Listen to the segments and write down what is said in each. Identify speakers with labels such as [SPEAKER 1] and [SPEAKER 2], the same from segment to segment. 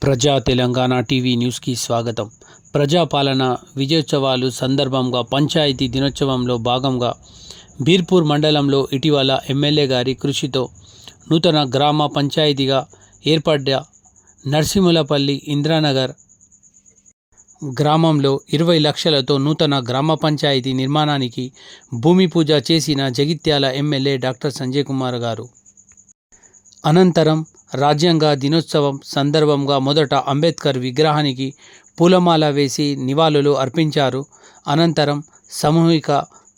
[SPEAKER 1] ప్రజా తెలంగాణ టీవీ న్యూస్కి స్వాగతం. ప్రజాపాలన విజయోత్సవాలు సందర్భంగా పంచాయతీ దినోత్సవంలో భాగంగా బీర్పూర్ మండలంలో ఇటీవల ఎమ్మెల్యే గారి కృషితో నూతన గ్రామ పంచాయతీగా ఏర్పడ్డ నర్సింహులపల్లి ఇంద్రానగర్ గ్రామంలో 20 లక్షలతో నూతన గ్రామ పంచాయతీ నిర్మాణానికి భూమి పూజ చేసిన జగిత్యాల ఎమ్మెల్యే డాక్టర్ సంజయ్ కుమార్ గారు. అనంతరం రాజ్యాంగ దినోత్సవం సందర్భంగా మొదట అంబేద్కర్ విగ్రహానికి పూలమాల వేసి నివాళులు అర్పించారు. అనంతరం సామూహిక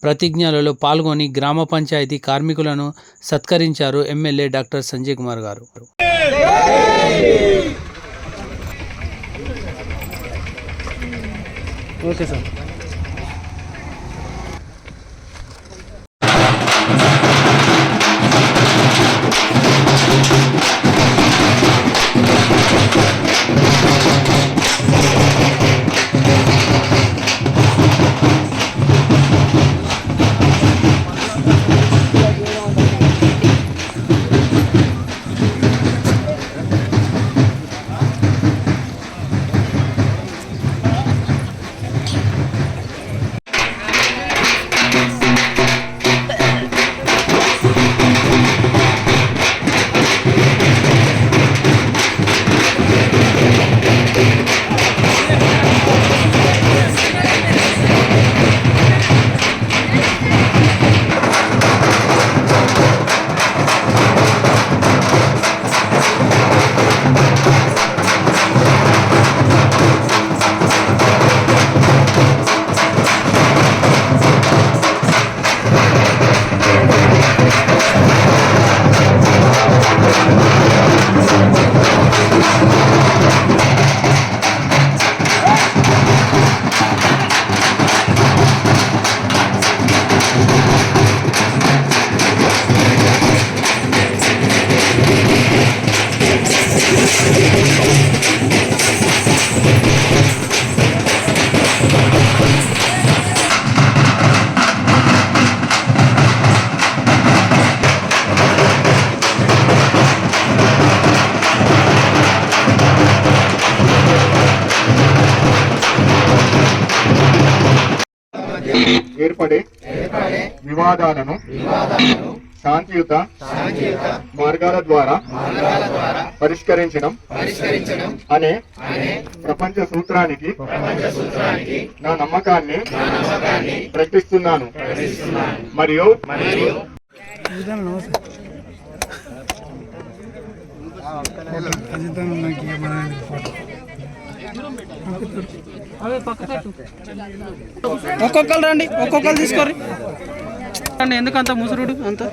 [SPEAKER 1] ప్రతిజ్ఞలలో పాల్గొని గ్రామ పంచాయతీ కార్మికులను సత్కరించారు ఎమ్మెల్యే డాక్టర్ సంజయ్ కుమార్ గారు. Okay sir.
[SPEAKER 2] ఏర్పడే వివాదాలను శాంతియుత మార్గాల ద్వారా పరిష్కరించడం అనే ప్రపంచ సూత్రానికి నా నమ్మకాన్ని ప్రకటిస్తున్నాను మరియు
[SPEAKER 3] ఒక్కొక్కరు రండి, ఒక్కొక్కరు తీసుకోండి. ఎందుకంత ముసురుడు అంత